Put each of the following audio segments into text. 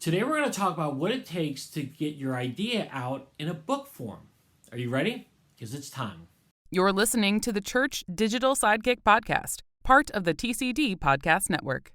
Today we're going to talk about what it takes to get your idea out in a book form. Are you ready? Because it's time. You're listening to the Church Digital Sidekick Podcast, part of the TCD Podcast Network.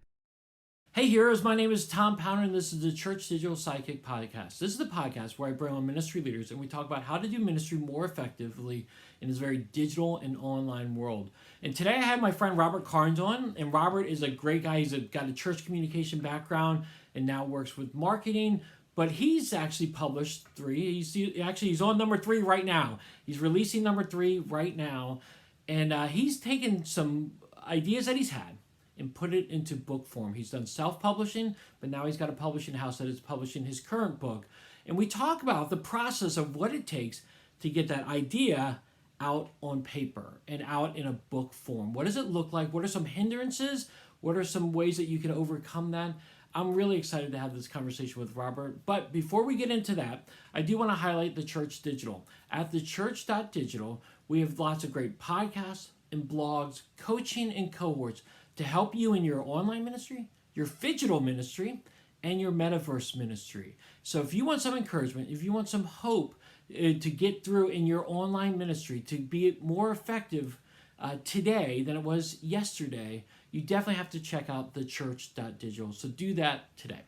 Hey heroes, my name is Tom Pounder and this is the Church Digital Sidekick Podcast. This is the podcast where I bring on ministry leaders and we talk about how to do ministry more effectively in this very digital and online world. And today I have my friend Robert Carnes on, and Robert is a great guy. He's got a church communication background and now works with marketing, but he's actually published 3. He's on number 3 right now. He's releasing number 3 right now, and he's taken some ideas that he's had and put it into book form. He's done self-publishing, but now he's got a publishing house that is publishing his current book. And we talk about the process of what it takes to get that idea out on paper and out in a book form. What does it look like? What are some hindrances? What are some ways that you can overcome that? I'm really excited to have this conversation with Robert. But before we get into that, I do want to highlight the Church Digital. At thechurch.digital, we have lots of great podcasts and blogs, coaching and cohorts to help you in your online ministry, your digital ministry, and your metaverse ministry. So if you want some encouragement, if you want some hope to get through in your online ministry, to be more effective today than it was yesterday, you definitely have to check out thechurch.digital. So do that today.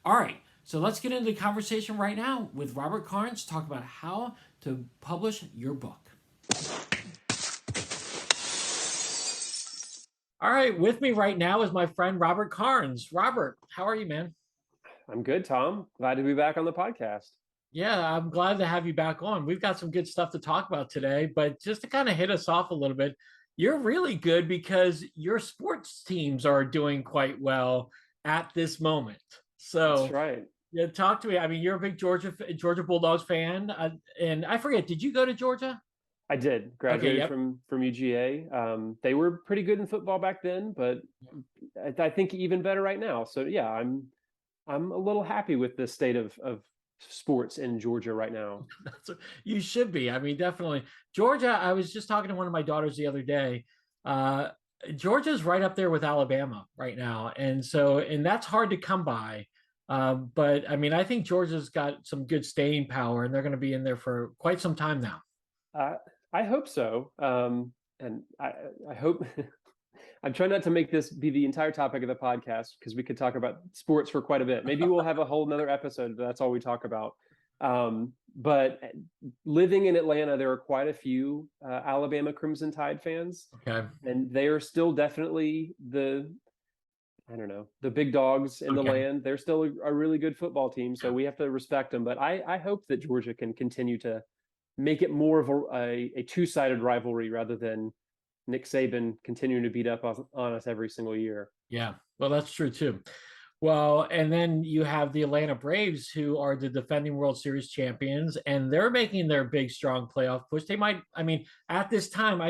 All right, so let's get into the conversation right now with Robert Carnes, talk about how to publish your book. All right, with me right now is my friend Robert Carnes. Robert, how are you, man? I'm good, Tom. Glad to be back on the podcast. Yeah, I'm glad to have you back on. We've got some good stuff to talk about today, but just to kind of hit us off a little bit, you're really good because your sports teams are doing quite well at this moment. That's So, right. yeah, talk to me. I mean, you're a big Georgia Bulldogs fan, and I forget, did you go to Georgia? I did. Okay, Graduated yep. from UGA. They were pretty good in football back then, but I think even better right now. So yeah, I'm a little happy with the state of sports in Georgia right now. You should be. I mean, definitely. Georgia, I was just talking to one of my daughters the other day. Uh, Georgia's right up there with Alabama right now. And that's hard to come by. But I mean, I think Georgia's got some good staying power and they're going to be in there for quite some time now. Uh, I hope so. And I hope I'm trying not to make this be the entire topic of the podcast because we could talk about sports for quite a bit. Maybe we'll have a whole nother episode, but that's all we talk about. But living in Atlanta, there are quite a few Alabama Crimson Tide fans, Okay. and they are still definitely I don't know, the big dogs in the land. They're still a really good football team, so we have to respect them. But I hope that Georgia can continue to make it more of a two-sided rivalry rather than Nick Saban continuing to beat up on us every single year. Yeah. Well, that's true too. Well, and then you have the Atlanta Braves, who are the defending World Series champions, and they're making their big, strong playoff push. They might, I mean, at this time,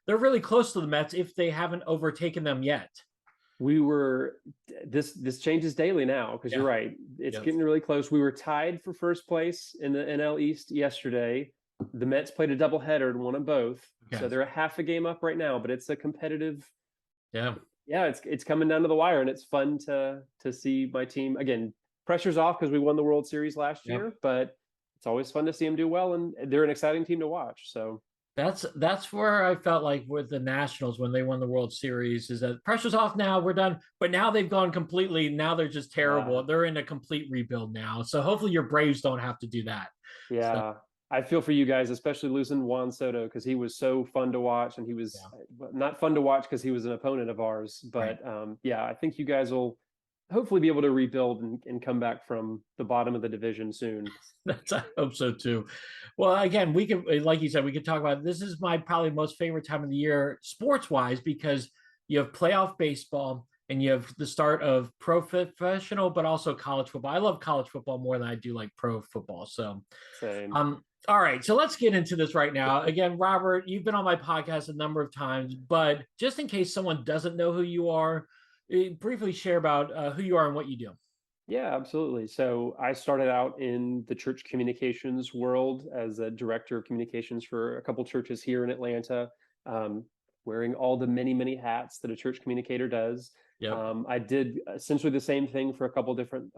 they're really close to the Mets if they haven't overtaken them yet. We were this changes daily now because you're right. It's getting really close. We were tied for first place in the NL East yesterday. The Mets played a doubleheader and won them both. Okay. So they're a half a game up right now, but it's a competitive. Yeah. Yeah, it's coming down to the wire, and it's fun to see my team again. Pressure's off because we won the World Series last year, but it's always fun to see them do well, and they're an exciting team to watch. So that's where I felt like with the Nationals when they won the World Series is that pressure's off now, we're done. But now they've gone completely. Now they're just terrible. They're in a complete rebuild now. So hopefully your Braves don't have to do that. Yeah. So, I feel for you guys, especially losing Juan Soto because he was so fun to watch, and he was not fun to watch because he was an opponent of ours. But yeah, I think you guys will hopefully be able to rebuild and come back from the bottom of the division soon. I hope so too. Well, again, we can, like you said, we could talk about this is my probably most favorite time of the year sports wise because you have playoff baseball and you have the start of professional, but also college football. I love college football more than I do like pro football. So, same. All right, so let's get into this right now. Again, Robert, you've been on my podcast a number of times, but just in case someone doesn't know who you are, briefly share about who you are and what you do. Yeah, absolutely. So I started out in the church communications world as a director of communications for a couple churches here in Atlanta. wearing all the many, many hats that a church communicator does. Yep. I did essentially the same thing for a couple different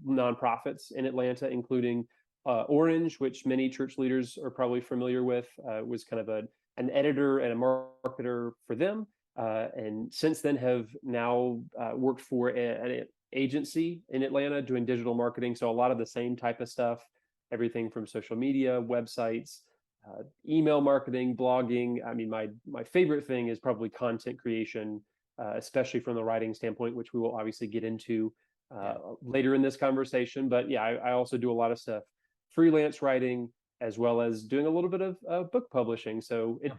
nonprofits in Atlanta, including Orange, which many church leaders are probably familiar with, was kind of an editor and a marketer for them. And since then have now worked for an agency in Atlanta doing digital marketing. So a lot of the same type of stuff, everything from social media, websites, email marketing, blogging. I mean, my favorite thing is probably content creation, especially from the writing standpoint, which we will obviously get into later in this conversation. But yeah, I also do a lot of stuff, freelance writing, as well as doing a little bit of book publishing. So it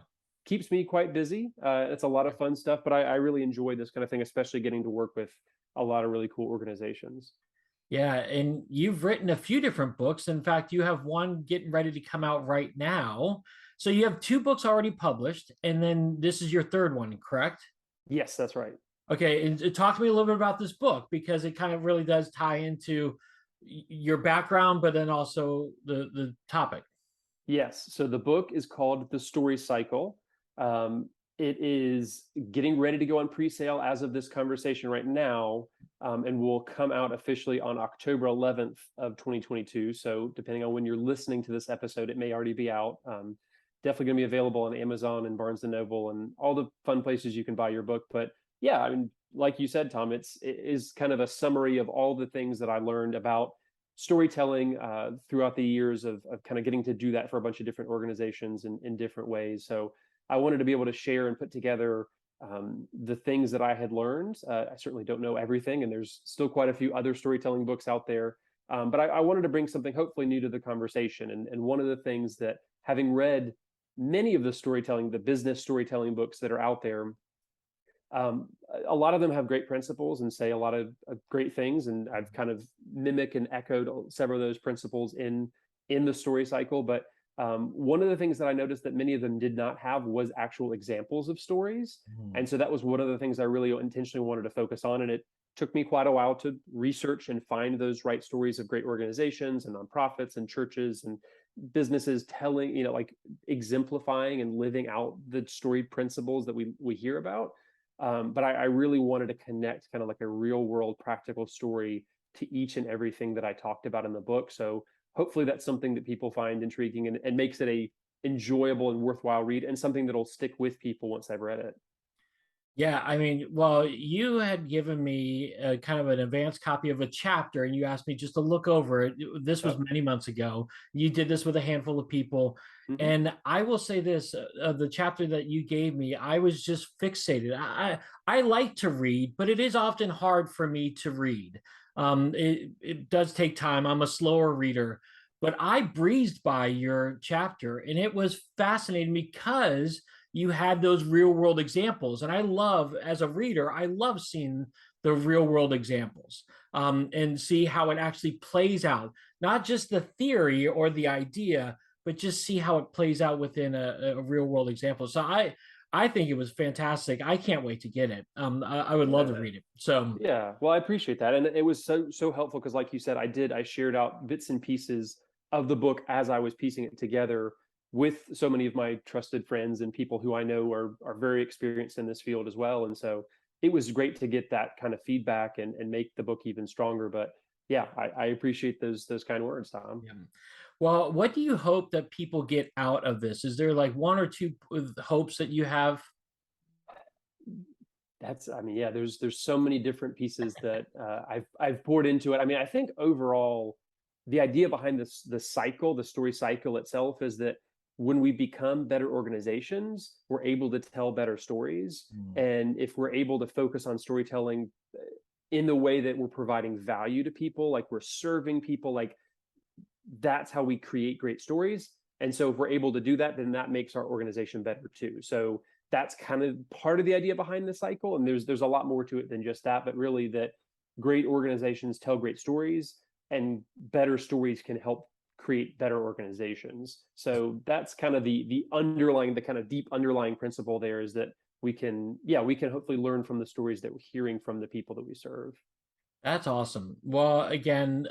keeps me quite busy. It's a lot of fun stuff, but I really enjoy this kind of thing, especially getting to work with a lot of really cool organizations. Yeah, and you've written a few different books. In fact, you have one getting ready to come out right now. So you have two books already published, and then this is your third one, correct? Yes, that's right. Okay, and talk to me a little bit about this book, because it kind of really does tie into your background, but then also the topic. Yes. So the book is called The Story Cycle. It is getting ready to go on pre-sale as of this conversation right now, and will come out officially on October 11th of 2022. So depending on when you're listening to this episode, it may already be out. Definitely going to be available on Amazon and Barnes and Noble and all the fun places you can buy your book. But yeah, I mean, like you said, Tom, it is kind of a summary of all the things that I learned about storytelling throughout the years of kind of getting to do that for a bunch of different organizations in different ways. So I wanted to be able to share and put together the things that I had learned. I certainly don't know everything, and there's still quite a few other storytelling books out there. But I wanted to bring something hopefully new to the conversation. And one of the things that, having read many of the business storytelling books that are out there, a lot of them have great principles and say a lot of great things. And I've kind of mimicked and echoed several of those principles in the story cycle. But one of the things that I noticed that many of them did not have was actual examples of stories. And so that was one of the things I really intentionally wanted to focus on. And it took me quite a while to research and find those right stories of great organizations and nonprofits and churches and businesses telling, like exemplifying and living out the story principles that we hear about. But I really wanted to connect kind of like a real world practical story to each and everything that I talked about in the book. So hopefully that's something that people find intriguing and makes it a enjoyable and worthwhile read, and something that'll stick with people once they've read it. Yeah, I mean, well, you had given me a kind of an advanced copy of a chapter, and you asked me just to look over it. This was many months ago. You did this with a handful of people. Mm-hmm. And I will say this, the chapter that you gave me, I was just fixated. I like to read, but it is often hard for me to read. It does take time. I'm a slower reader, but I breezed by your chapter, and it was fascinating because you had those real world examples. And I love, as a reader, I love seeing the real world examples and see how it actually plays out, not just the theory or the idea, but just see how it plays out within a real world example. So I think it was fantastic. I can't wait to get it. I would love to read it. So yeah, well, I appreciate that. And it was so helpful because, like you said, I shared out bits and pieces of the book as I was piecing it together with so many of my trusted friends and people who I know are very experienced in this field as well. And so it was great to get that kind of feedback and make the book even stronger. But yeah, I appreciate those kind words, Tom. yeah. Well, what do you hope that people get out of this? Is there like one or two hopes that you have? I mean, yeah, there's so many different pieces that I've poured into it. I mean, I think overall, the idea behind the story cycle itself, is that when we become better organizations, we're able to tell better stories. And if we're able to focus on storytelling in the way that we're providing value to people, like we're serving people, like that's how we create great stories. And so if we're able to do that, then that makes our organization better too. So that's kind of part of the idea behind the cycle. And there's a lot more to it than just that, but really that great organizations tell great stories, and better stories can help create better organizations. So that's kind of the kind of deep underlying principle there, is that we can hopefully learn from the stories that we're hearing from the people that we serve. That's awesome. Well, again,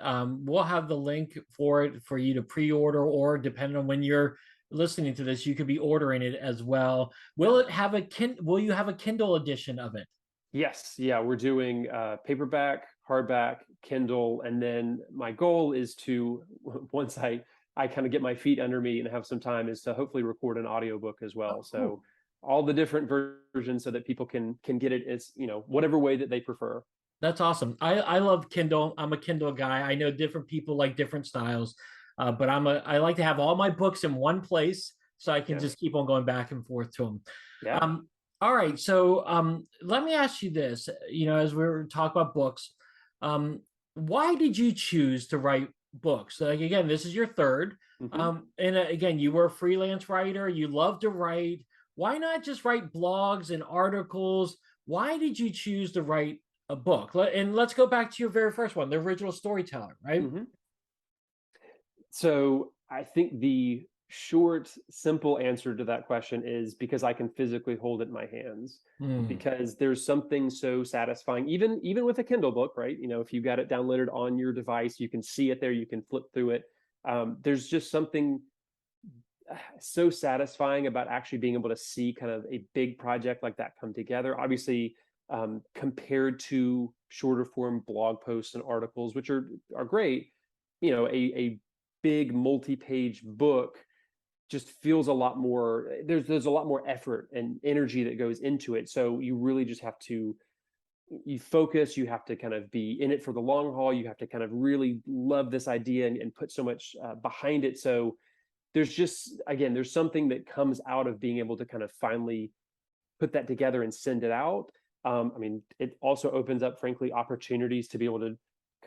we'll have the link for it for you to pre-order, or depending on when you're listening to this, you could be ordering it as well. Will it have will you have a Kindle edition of it? Yes, yeah, we're doing paperback, hardback, Kindle, and then my goal is to once I kind of get my feet under me and have some time, is to hopefully record an audiobook as Oh, well. cool. So all the different versions so that people can get it as, whatever way that they prefer. That's awesome. I love Kindle. I'm a Kindle guy. I know different people like different styles, but I like to have all my books in one place so I can Yeah. just keep on going back and forth to them. Yeah. All right, so let me ask you this. As we were talking about books, um, why did you choose to write books? Like again, this is your third, Hmm. and again, you were a freelance writer. You love to write. Why not just write blogs and articles? Why did you choose to write a book? And let's go back to your very first one, the original storyteller, right? Hmm. So I think the short, simple answer to that question is because I can physically hold it in my hands. Hmm. Because there's something so satisfying, even with a Kindle book, right? If you've got it downloaded on your device, you can see it there, you can flip through it. There's just something so satisfying about actually being able to see kind of a big project like that come together. Obviously, compared to shorter form blog posts and articles, which are great, a big multi-page book just feels a lot more. There's a lot more effort and energy that goes into it. So you really just have to you focus. You have to kind of be in it for the long haul. You have to kind of really love this idea and put so much behind it. So there's something that comes out of being able to kind of finally put that together and send it out. I mean, it also opens up, frankly, opportunities to be able to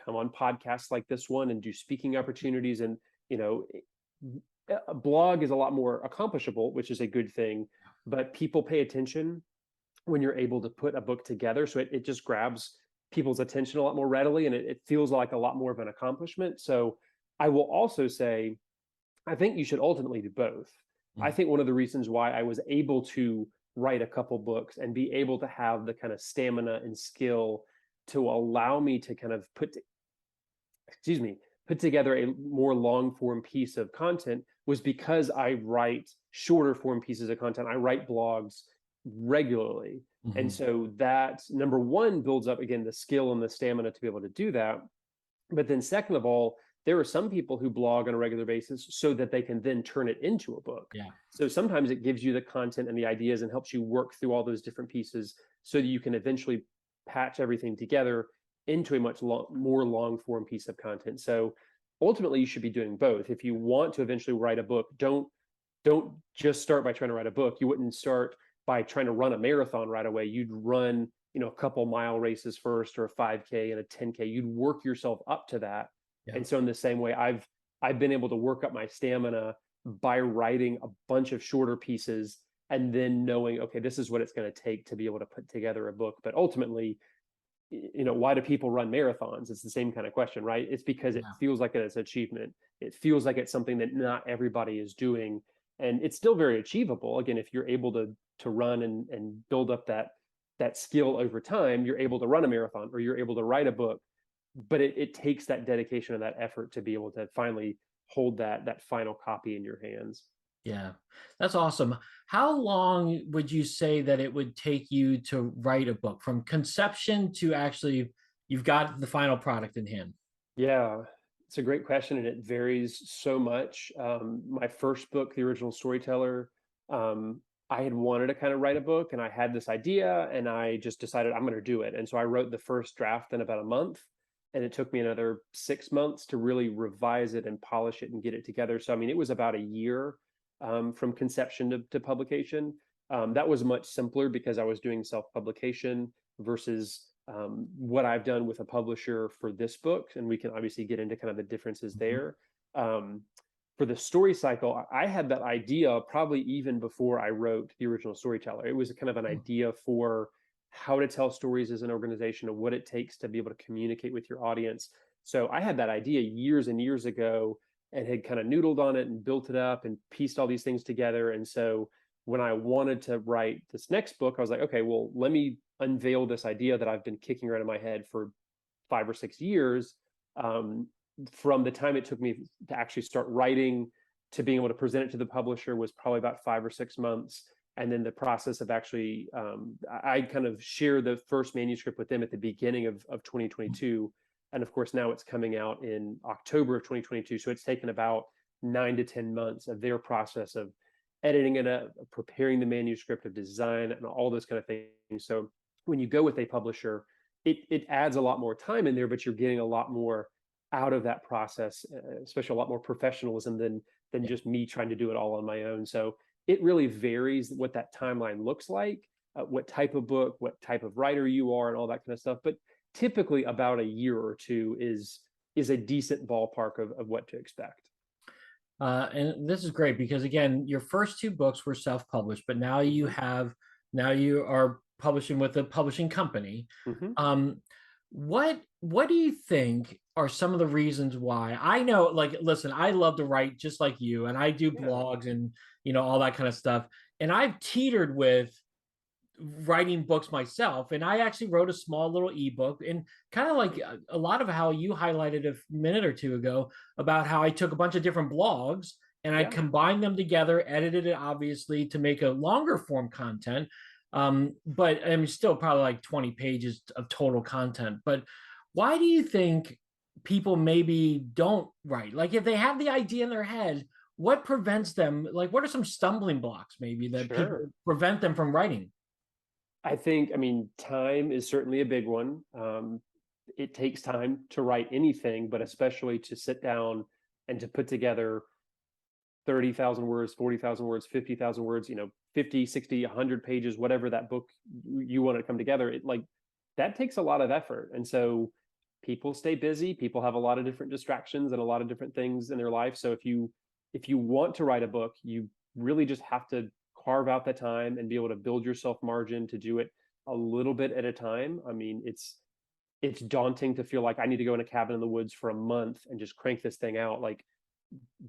come on podcasts like this one and do speaking opportunities. And, you know, a blog is a lot more accomplishable, which is a good thing, but people pay attention when you're able to put a book together. So it just grabs people's attention a lot more readily, and it feels like a lot more of an accomplishment. So I will also say, I think you should ultimately do both. I Mm. think one of the reasons why I was able to write a couple books and be able to have the kind of stamina and skill to allow me to kind of put together a more long form piece of content was because I write shorter form pieces of content. I write blogs regularly. And Mhm. so that, number one, builds up again the skill and the stamina to be able to do that. But then second of all, there are some people who blog on a regular basis so that they can then turn it into a book. Yeah. So sometimes it gives you the content and the ideas and helps you work through all those different pieces so that you can eventually patch everything together into a much more long form piece of content. So ultimately you should be doing both. If you want to eventually write a book, don't just start by trying to write a book. You wouldn't start by trying to run a marathon right away. You'd run, a couple mile races first, or a 5K and a 10K. You'd work yourself up to that. Yeah. And so in the same way, I've been able to work up my stamina by writing a bunch of shorter pieces and then knowing, okay, this is what it's going to take to be able to put together a book. But ultimately, why do people run marathons? It's the same kind of question, right? It's because it Yeah. feels like it's an achievement. It feels like it's something that not everybody is doing, and it's still very achievable. Again, if you're able to run and build up that skill over time, you're able to run a marathon or you're able to write a book. But it takes that dedication and that effort to be able to finally hold that final copy in your hands. Yeah, that's awesome. How long would you say that it would take you to write a book from conception to actually you've got the final product in hand? Yeah, it's a great question, and it varies so much. My first book, The Original Storyteller, I had wanted to kind of write a book, and I had this idea, and I just decided I'm going to do it. And so I wrote the first draft in about a month, and it took me another 6 months to really revise it and polish it and get it together. So I mean, it was about a year from conception to publication. That was much simpler because I was doing self-publication versus what I've done with a publisher for this book, and we can obviously get into kind of the differences Mhm. there. Um, for the story cycle, I had that idea probably even before I wrote The Original Storyteller. It was kind of an Mm. idea for how to tell stories as an organization and what it takes to be able to communicate with your audience. So I had that idea years and years ago and had kind of noodled on it and built it up and pieced all these things together. And so when I wanted to write this next book, I was like, okay, well, let me unveil this idea that I've been kicking around in my head for 5 or 6 years. From the time it took me to actually start writing to being able to present it to the publisher was probably about 5 or 6 months. And then the process of actually, I kind of share the first manuscript with them at the beginning of 2022. And of course, now it's coming out in October of 2022. So it's taken about 9 to 10 months of their process of editing it up, preparing the manuscript, of design, and all those kind of things. So when you go with a publisher, it adds a lot more time in there, but you're getting a lot more out of that process, especially a lot more professionalism than Yeah. just me trying to do it all on my own. So it really varies what that timeline looks like, what type of book, what type of writer you are, and all that kind of stuff. But typically about a year or two is a decent ballpark of what to expect. And this is great because again, your first two books were self-published, but Mm-hmm. now you are publishing with a publishing company. Mm-hmm. Um, what do you think are some of the reasons why? I know, like, listen, I love to write just like you, and I do Yeah. blogs and all that kind of stuff. And I've teetered with writing books myself, and I actually wrote a small little ebook, and kind of like a lot of how you highlighted a minute or two ago about how I took a bunch of different blogs and I Yeah. combined them together, edited it obviously to make a longer form content. But I mean, still probably like 20 pages of total content. But why do you think people maybe don't write? Like, if they have the idea in their head, what prevents them? Like, what are some stumbling blocks maybe that people Sure. prevent them from writing? I mean, time is certainly a big one. It takes time to write anything, but especially to sit down and to put together 30,000 words, 40,000 words, 50,000 words, 50, 60, 100 pages, whatever that book you want to come together. It like that takes a lot of effort. And so people stay busy, people have a lot of different distractions and a lot of different things in their life. So if you want to write a book, you really just have to carve out the time and be able to build yourself margin to do it a little bit at a time. I mean, it's daunting to feel like I need to go in a cabin in the woods for a month and just crank this thing out. Like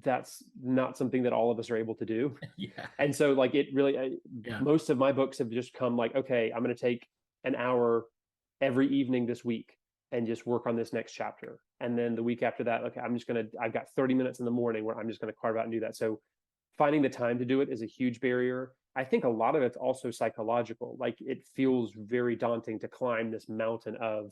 that's not something that all of us are able to do. Yeah. And so like it really, Yeah. most of my books have just come like, okay, I'm going to take an hour every evening this week and just work on this next chapter. And then the week after that, okay, I've got 30 minutes in the morning where I'm just going to carve out and do that. So finding the time to do it is a huge barrier. I think a lot of it's also psychological. Like it feels very daunting to climb this mountain of,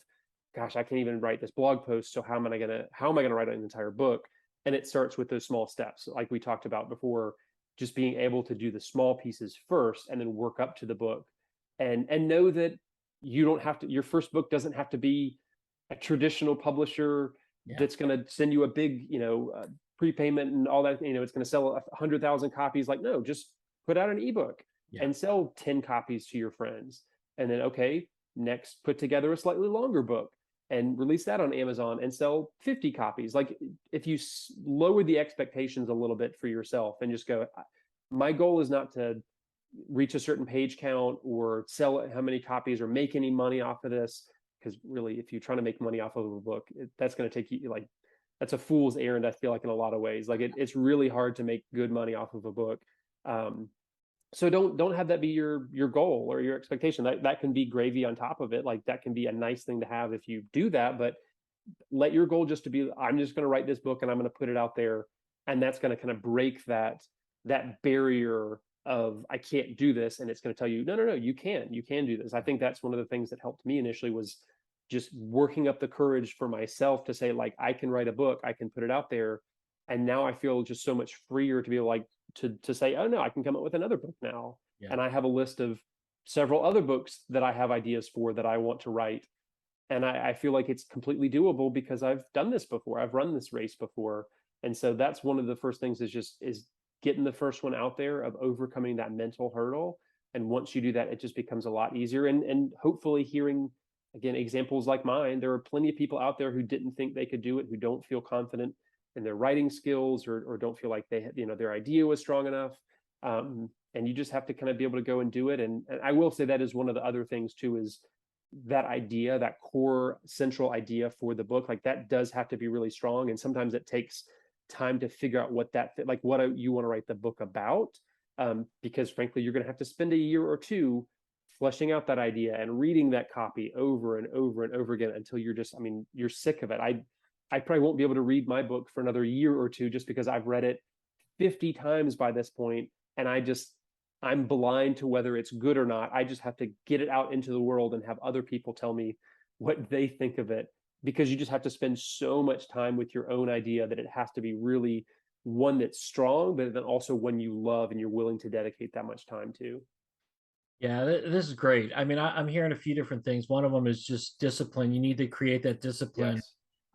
gosh, I can't even write this blog post. So how am I gonna write an entire book? And it starts with those small steps, like we talked about before, just being able to do the small pieces first and then work up to the book, and know that you don't have to. Your first book doesn't have to be a traditional publisher Yeah. that's going to send you a big, prepayment and all that. It's going to sell 100,000 copies. Like, no, just put out an ebook Yeah. and sell 10 copies to your friends. And then, okay, next, put together a slightly longer book and release that on Amazon and sell 50 copies. Like, if you lower the expectations a little bit for yourself and just go, my goal is not to reach a certain page count or sell how many copies or make any money off of this. Because really, if you're trying to make money off of a book, that's going to take you like, that's a fool's errand. I feel like in a lot of ways, like it's really hard to make good money off of a book. So don't have that be your goal or your expectation. That can be gravy on top of it. Like that can be a nice thing to have if you do that, but let your goal just to be, I'm just going to write this book and I'm going to put it out there, and that's going to kind of break that barrier of I can't do this, and it's going to tell you no, you can do this. I think that's one of the things that helped me initially was just working up the courage for myself to say, like, I can write a book, I can put it out there. And now I feel just so much freer to be like to say, oh no, I can come up with another book now. Yeah. And I have a list of several other books that I have ideas for that I want to write. And I feel like it's completely doable because I've done this before. I've run this race before. And so that's one of the first things is getting the first one out there, of overcoming that mental hurdle. And once you do that, it just becomes a lot easier. And hopefully hearing, again, examples like mine, there are plenty of people out there who didn't think they could do it, who don't feel confident in their writing skills, or don't feel like they had, their idea was strong enough. And you just have to kind of be able to go and do it. And I will say that is one of the other things too, is that idea, that core central idea for the book, like that does have to be really strong. And sometimes it takes time to figure out what you want to write the book about. Because frankly, you're going to have to spend a year or two fleshing out that idea and reading that copy over and over and over again until you're sick of it. I probably won't be able to read my book for another year or two just because I've read it 50 times by this point, and I'm blind to whether it's good or not. I just have to get it out into the world and have other people tell me what they think of it, because you just have to spend so much time with your own idea that it has to be really one that's strong, but then also one you love and you're willing to dedicate that much time to. Yeah, this is great. I mean, I'm hearing a few different things. One of them is just discipline. You need to create that discipline,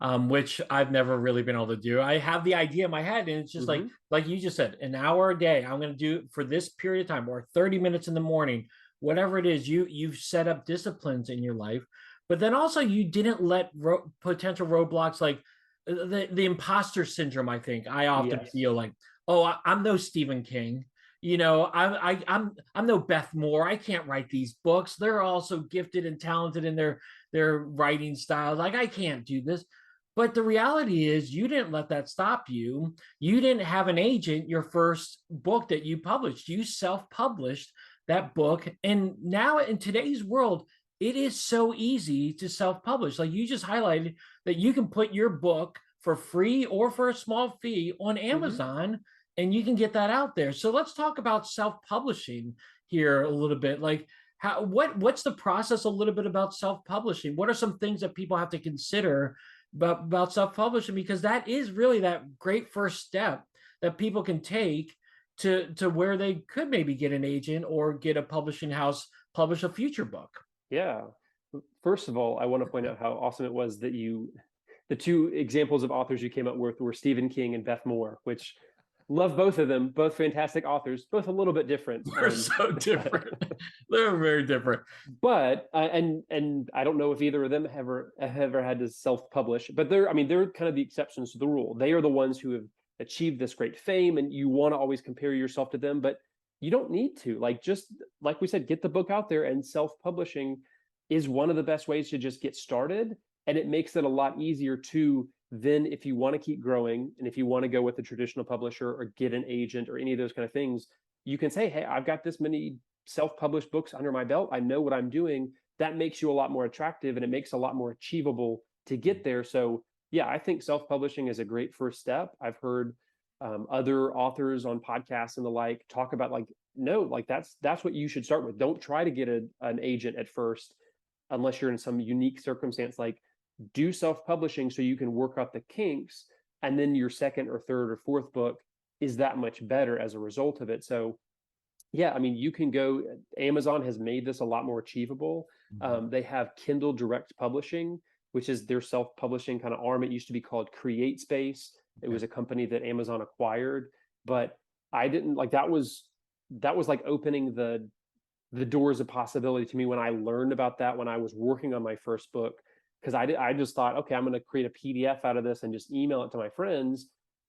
Yes. which I've never really been able to do. I have the idea in my head, and it's just Mm-hmm. like you just said, an hour a day. I'm going to do for this period of time, or 30 minutes in the morning, whatever it is. You've set up disciplines in your life, but then also you didn't let potential roadblocks like the imposter syndrome. I think I often Yes. feel like, oh, I'm no Stephen King. I'm no Beth Moore. I can't write these books. They're all so gifted and talented in their writing style. Like, I can't do this. But the reality is, you didn't let that stop you. You didn't have an agent your first book that you published. You self-published that book. And now in today's world, it is so easy to self-publish. Like you just highlighted that you can put your book for free or for a small fee on Mm-hmm. Amazon, and you can get that out there. So let's talk about self-publishing here a little bit. Like what's the process a little bit about self-publishing? What are some things that people have to consider about self-publishing? Because that is really that great first step that people can take to where they could maybe get an agent or get a publishing house publish a future book. Yeah. First of all, I want to point out how awesome it was that the two examples of authors you came up with were Stephen King and Beth Moore, which love both of them, both fantastic authors, both a little bit different. They're so different. They're very different. But and I don't know if either of them have ever had to self-publish, but they're kind of the exceptions to the rule. They are the ones who have achieved this great fame, and you want to always compare yourself to them, but you don't need to. Like, just like we said, get the book out there, and self-publishing is one of the best ways to just get started, and it makes it a lot easier to then, if you want to keep growing and if you want to go with a traditional publisher or get an agent or any of those kind of things, you can say, hey, I've got this many self-published books under my belt. I know what I'm doing. That makes you a lot more attractive, and it makes it a lot more achievable to get there. So yeah, I think self-publishing is a great first step. I've heard other authors on podcasts and the like talk about, like, no, like that's what you should start with. Don't try to get an agent at first unless you're in some unique circumstance. Like, do self-publishing so you can work out the kinks, and then your second or third or fourth book is that much better as a result of it. So yeah, I mean, you can go, Amazon has made this a lot more achievable. They have Kindle Direct Publishing, which is their self-publishing kind of arm. It used to be called CreateSpace. It was a company that Amazon acquired, but I didn't like that was like opening the doors of possibility to me when I learned about that when I was working on my first book. Because I just thought, okay, I'm going to create a PDF out of this and just email it to my friends.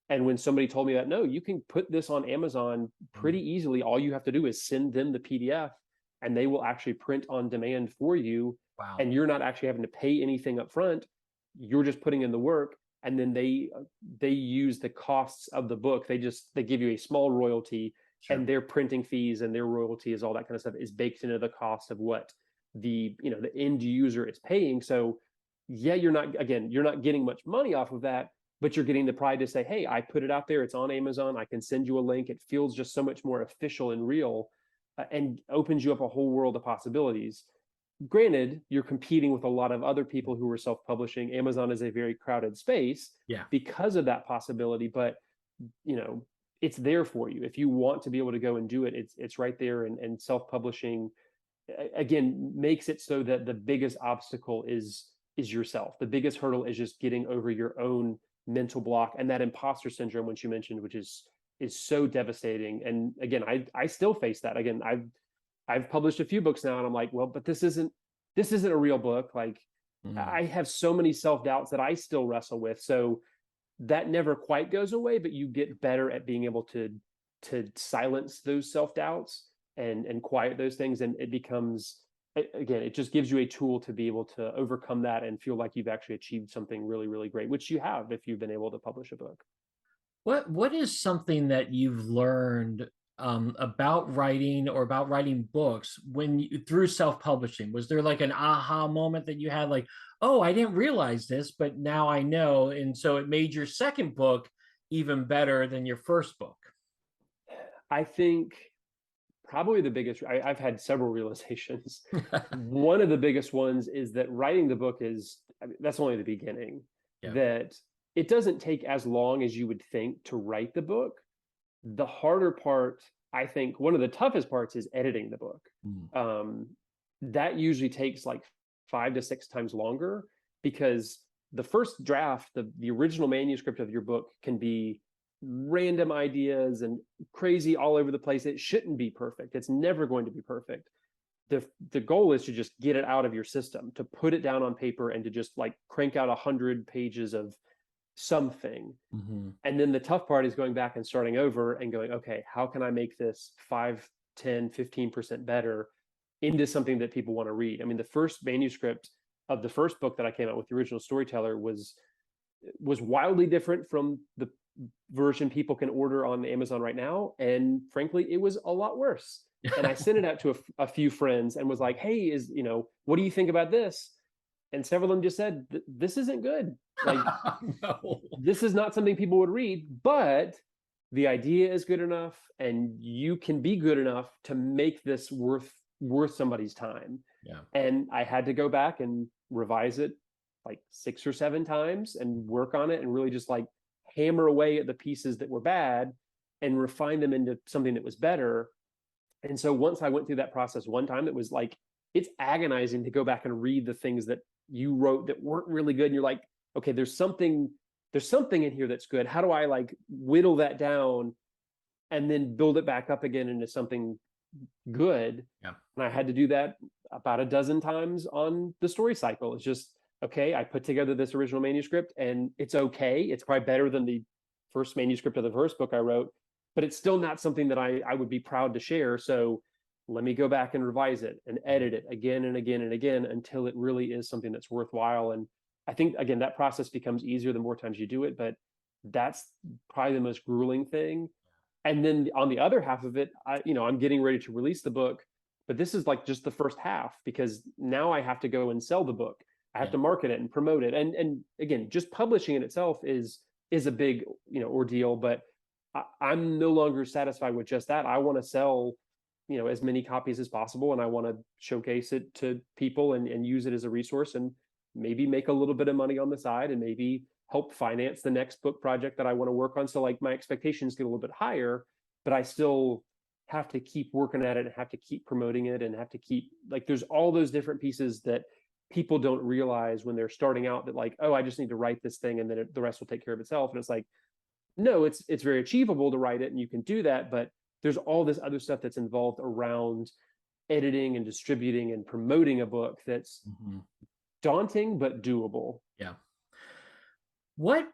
And when somebody told me that, no, you can put this on Amazon pretty easily. All you have to do is send them the PDF, and they will actually print on demand for you. Wow. And you're not actually having to pay anything up front. You're just putting in the work, and then they use the costs of the book. They give you a small royalty, Sure. and their printing fees and their royalty is all that kind of stuff is baked into the cost of what the end user is paying. So yeah, you're not getting much money off of that, but you're getting the pride to say, hey, I put it out there, it's on Amazon, I can send you a link. It feels just so much more official and real, and opens you up a whole world of possibilities. Granted, you're competing with a lot of other people who are self-publishing. Amazon is a very crowded space because of that possibility, but it's there for you. If you want to be able to go and do it, it's right there. And self-publishing, again, makes it so that the biggest obstacle is yourself. The biggest hurdle is just getting over your own mental block and that imposter syndrome, which you mentioned, which is so devastating. And again, I still face that. Again, I've published a few books now, and I'm like, well, but this isn't a real book. Like, I have so many self-doubts that I still wrestle with. So that never quite goes away, but you get better at being able to silence those self-doubts and quiet those things. And it becomes, again, it just gives you a tool to be able to overcome that and feel like you've actually achieved something really, really great, which you have if you've been able to publish a book. What is something that you've learned about writing or about writing books through self-publishing? Was there like an aha moment that you had, like, oh, I didn't realize this, but now I know, and so it made your second book even better than your first book? I think probably the biggest, I've had several realizations. One of the biggest ones is that writing the book is, I mean, that's only the beginning. Yeah. That it doesn't take as long as you would think to write the book. The harder part, I think, one of the toughest parts is editing the book. That usually takes like 5 to 6 times longer, because the first draft, the original manuscript of your book, can be random ideas and crazy all over the place. It shouldn't be perfect. It's never going to be perfect. The goal is to just get it out of your system, to put it down on paper, and to just like crank out 100 pages of something. And then the tough part is going back and starting over and going, okay, how can I make this 5, 10, 15% better into something that people want to read? I mean, the first manuscript of the first book that I came out with, The Original Storyteller, was wildly different from the version people can order on Amazon right now. And frankly, it was a lot worse. And I sent it out to a few friends and was like, hey, what do you think about this? And several of them just said, this isn't good. Like, No. This is not something people would read, but the idea is good enough, and you can be good enough to make this worth somebody's time. Yeah. And I had to go back and revise it like 6 or 7 times and work on it and really just like hammer away at the pieces that were bad and refine them into something that was better. And so once I went through that process one time, it was like, it's agonizing to go back and read the things that you wrote that weren't really good. And you're like, okay, there's something in here that's good. How do I like whittle that down and then build it back up again into something good? Yeah. And I had to do that about a dozen times on the story cycle. It's just, okay, I put together this original manuscript and it's okay. It's probably better than the first manuscript of the first book I wrote, but it's still not something that I would be proud to share. So let me go back and revise it and edit it again and again and again until it really is something that's worthwhile. And I think, again, that process becomes easier the more times you do it, but that's probably the most grueling thing. And then on the other half of it, I'm getting ready to release the book, but this is like just the first half, because now I have to go and sell the book. I have to market it and promote it. And again, just publishing it itself is a big, ordeal, but I'm no longer satisfied with just that. I want to sell, as many copies as possible, and I want to showcase it to people and use it as a resource, and maybe make a little bit of money on the side, and maybe help finance the next book project that I want to work on. So like my expectations get a little bit higher, but I still have to keep working at it and have to keep promoting it and have to keep, like, there's all those different pieces that people don't realize when they're starting out, that like, oh, I just need to write this thing and then the rest will take care of itself. And it's like, no, it's very achievable to write it and you can do that, but there's all this other stuff that's involved around editing and distributing and promoting a book that's daunting but doable. Yeah. What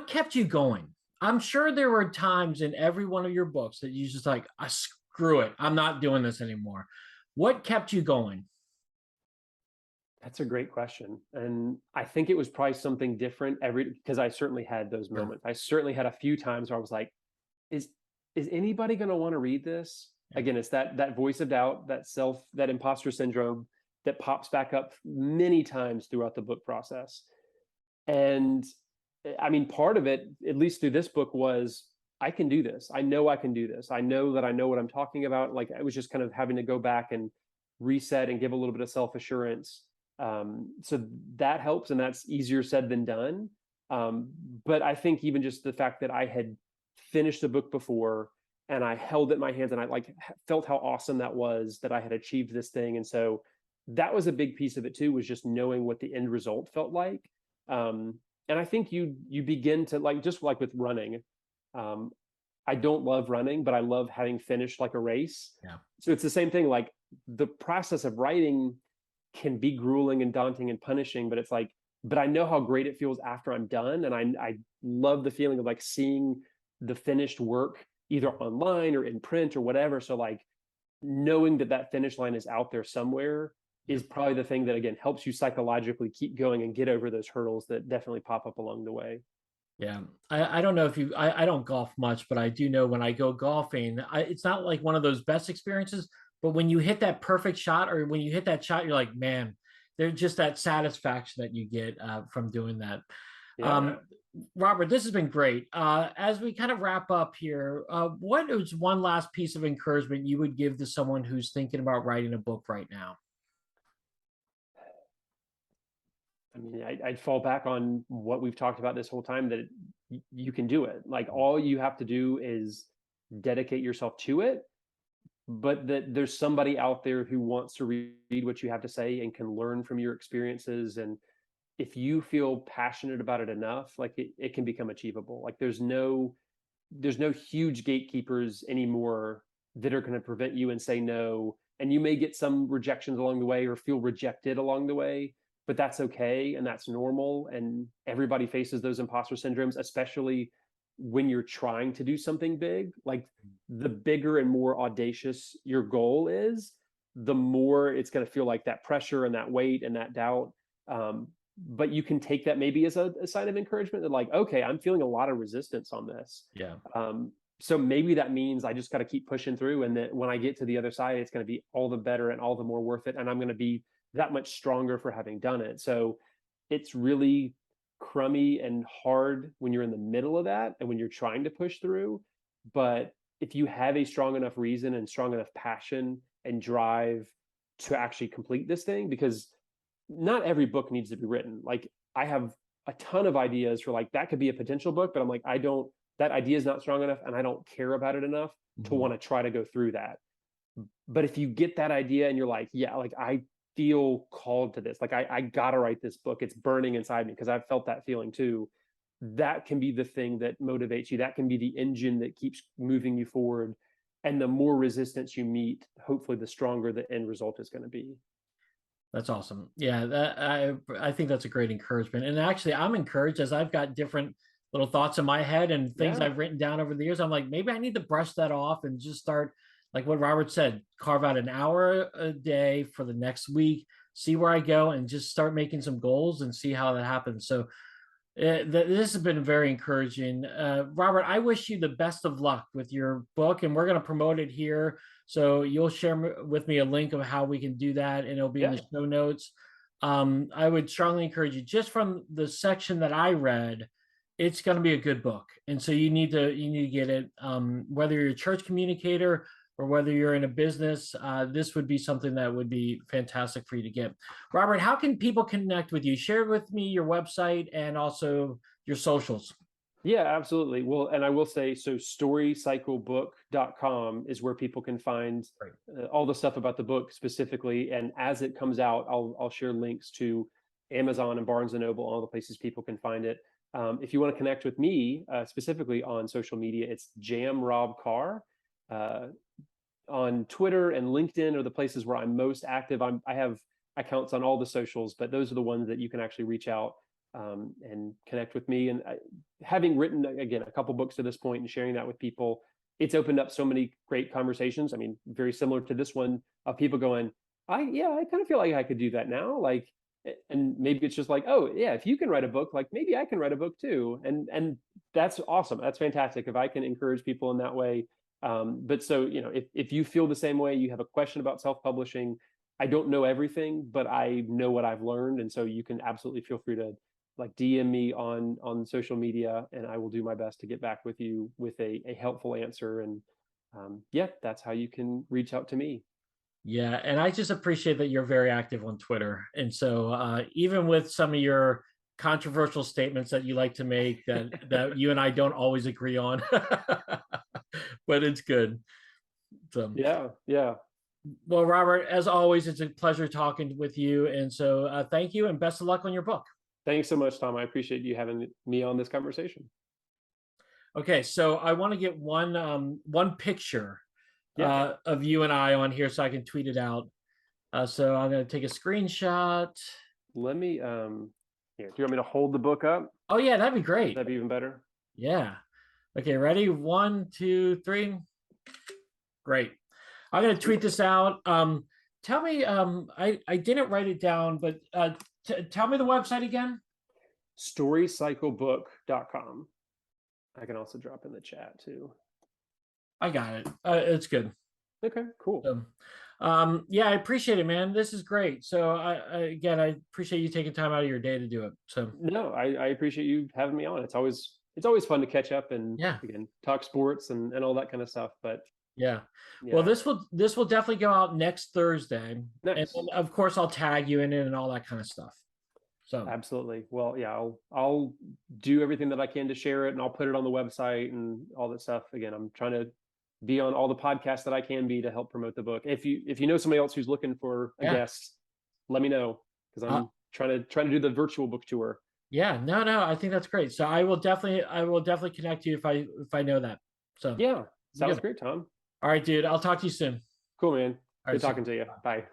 kept you going? I'm sure there were times in every one of your books that you just like, screw it, I'm not doing this anymore. What kept you going? That's a great question. And I think it was probably something different because I certainly had those moments. I certainly had a few times where I was like, is anybody going to want to read this? Yeah. Again, it's that voice of doubt, that imposter syndrome that pops back up many times throughout the book process. And I mean, part of it, at least through this book, was I can do this. I know I can do this. I know that I know what I'm talking about. Like, I was just kind of having to go back and reset and give a little bit of self-assurance. So that helps, and that's easier said than done. But I think even just the fact that I had finished a book before and I held it in my hands and I like felt how awesome that was, that I had achieved this thing. And so that was a big piece of it too, was just knowing what the end result felt like. And I think you begin to, like, just like with running, I don't love running, but I love having finished like a race. Yeah. So it's the same thing. Like, the process of writing can be grueling and daunting and punishing, but it's like, but I know how great it feels after I'm done. And I love the feeling of like seeing the finished work either online or in print or whatever. So like knowing that finish line is out there somewhere is probably the thing that, again, helps you psychologically keep going and get over those hurdles that definitely pop up along the way. Yeah. I don't know if I don't golf much, but I do know when I go golfing, it's not like one of those best experiences, but when you hit that perfect shot, or when you hit that shot, you're like, man, there's just that satisfaction that you get from doing that. Yeah. Robert, this has been great. As we kind of wrap up here, what is one last piece of encouragement you would give to someone who's thinking about writing a book right now? I mean, I'd fall back on what we've talked about this whole time, that you can do it. Like, all you have to do is dedicate yourself to it, but that there's somebody out there who wants to read what you have to say and can learn from your experiences. And if you feel passionate about it enough, like, it can become achievable. Like, there's no huge gatekeepers anymore that are going to prevent you and say no. And you may get some rejections along the way or feel rejected along the way, but that's okay and that's normal. And everybody faces those imposter syndromes, especially when you're trying to do something big. Like, the bigger and more audacious your goal is, the more it's going to feel like that pressure and that weight and that doubt. But you can take that maybe as a sign of encouragement, that, like, okay, I'm feeling a lot of resistance on this. Yeah. So maybe that means I just got to keep pushing through, and that when I get to the other side, it's going to be all the better and all the more worth it. And I'm going to be that much stronger for having done it. So it's really crummy and hard when you're in the middle of that and when you're trying to push through. But if you have a strong enough reason and strong enough passion and drive to actually complete this thing, because not every book needs to be written. Like, I have a ton of ideas for, like, that could be a potential book, but I'm like, that idea is not strong enough and I don't care about it enough to want to try to go through that. But if you get that idea and you're like, yeah, like, I feel called to this, like, I gotta write this book, it's burning inside me, because I've felt that feeling too. That can be the thing that motivates you. That can be the engine that keeps moving you forward. And the more resistance you meet, hopefully the stronger the end result is going to be. That's awesome. Yeah, I think that's a great encouragement. And actually, I'm encouraged as I've got different little thoughts in my head and things Yeah. I've written down over the years. I'm like, maybe I need to brush that off and just start, like what Robert said, carve out an hour a day for the next week, see where I go, and just start making some goals and see how that happens. So this has been very encouraging. Robert, I wish you the best of luck with your book, and we're going to promote it here. So you'll share with me a link of how we can do that, and it'll be in Yeah. the show notes. I would strongly encourage you, just from the section that I read, it's going to be a good book. And so you need to get it, whether you're a church communicator or whether you're in a business. This would be something that would be fantastic for you to get. Robert, how can people connect with you? Share with me your website and also your socials. Yeah, absolutely. Well, and I will say, so storycyclebook.com is where people can find Great. all the stuff about the book specifically. And as it comes out, I'll share links to Amazon and Barnes and Noble, all the places people can find it. If you want to connect with me specifically on social media, it's Jam Rob Carr. On Twitter and LinkedIn are the places where I'm most active. I have accounts on all the socials, but those are the ones that you can actually reach out and connect with me. And having written, again, a couple books to this point and sharing that with people, it's opened up so many great conversations. I mean, very similar to this one, of people going, I kind of feel like I could do that now. Like, and maybe it's just like, oh yeah, if you can write a book, like, maybe I can write a book too. And that's awesome. That's fantastic if I can encourage people in that way. But so, if you feel the same way, you have a question about self-publishing, I don't know everything, but I know what I've learned. And so you can absolutely feel free to, like, DM me on social media, and I will do my best to get back with you with a helpful answer. And yeah, that's how you can reach out to me. Yeah, and I just appreciate that you're very active on Twitter. And so even with some of your controversial statements that you like to make that you and I don't always agree on, but it's good. So, Yeah, yeah. well, Robert, as always, it's a pleasure talking with you. And so thank you and best of luck on your book. Thanks so much, Tom. I appreciate you having me on this conversation. Okay, so I want to get one picture Yeah. of you and I on here so I can tweet it out. So I'm going to take a screenshot. Let me here. Do you want me to hold the book up? Oh yeah, that'd be great. That'd be even better. Yeah. Okay, ready? 1, 2, 3. Great. I'm going to tweet this out. Tell me, I didn't write it down, but tell me the website again. Storycyclebook.com. I can also drop in the chat too. I got it. It's good. Okay, cool. Yeah, I appreciate it, man. This is great. So again, I appreciate you taking time out of your day to do it. So No, I appreciate you having me on. It's always fun to catch up and yeah, again talk sports and all that kind of stuff. But yeah. Well, yeah, this will definitely go out next Thursday, and nice. then of course I'll tag you in it and all that kind of stuff. So Absolutely. Well, yeah, I'll do everything that I can to share it, and I'll put it on the website and all that stuff. Again, I'm trying to be on all the podcasts that I can be to help promote the book. If you know somebody else who's looking for a yeah, guest, let me know because uh, I'm trying to do the virtual book tour. yeah. No, no, I think that's great. So I will definitely connect you if I know that. So Yeah, we sounds good. great, Tom. All right, dude. I'll talk to you soon. Cool, man. All right, Good see you. talking to you. Bye.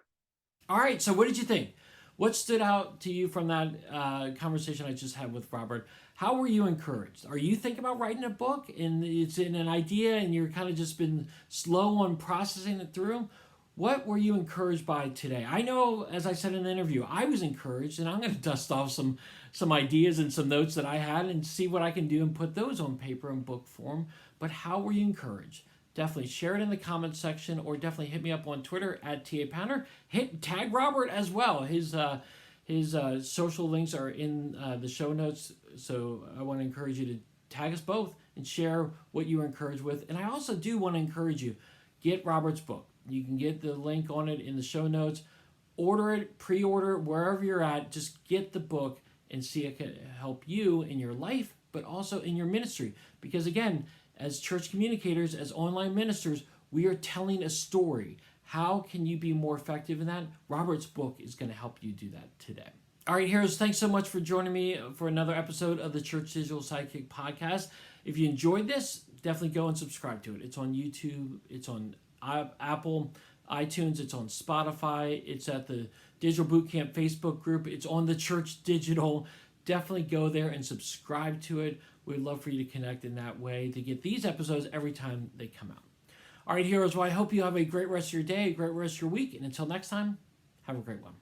All right. So, what did you think? What stood out to you from that conversation I just had with Robert? How were you encouraged? Are you thinking about writing a book and it's in an idea and you're kind of just been slow on processing it through? What were you encouraged by today? I know, as I said in the interview, I was encouraged, and I'm going to dust off some ideas and some notes that I had and see what I can do and put those on paper in book form. But how were you encouraged? Definitely share it in the comments section, or definitely hit me up on Twitter at TA Pounder. Tag Robert as well. His social links are in the show notes, so I want to encourage you to tag us both and share what you were encouraged with. And I also do want to encourage you, get Robert's book. You can get the link on it in the show notes. Order it, pre-order it, wherever you're at. Just get the book and see it can help you in your life, but also in your ministry. Because again, as church communicators, as online ministers, we are telling a story. How can you be more effective in that? Robert's book is going to help you do that today. All right, heroes, thanks so much for joining me for another episode of the Church Digital Sidekick podcast. If you enjoyed this, definitely go and subscribe to it. It's on YouTube, it's on Apple, iTunes, it's on Spotify, it's at the Digital Bootcamp Facebook group, it's on the Church Digital. Definitely go there and subscribe to it. We'd love for you to connect in that way to get these episodes every time they come out. All right, heroes, well, I hope you have a great rest of your day, a great rest of your week, and until next time, have a great one.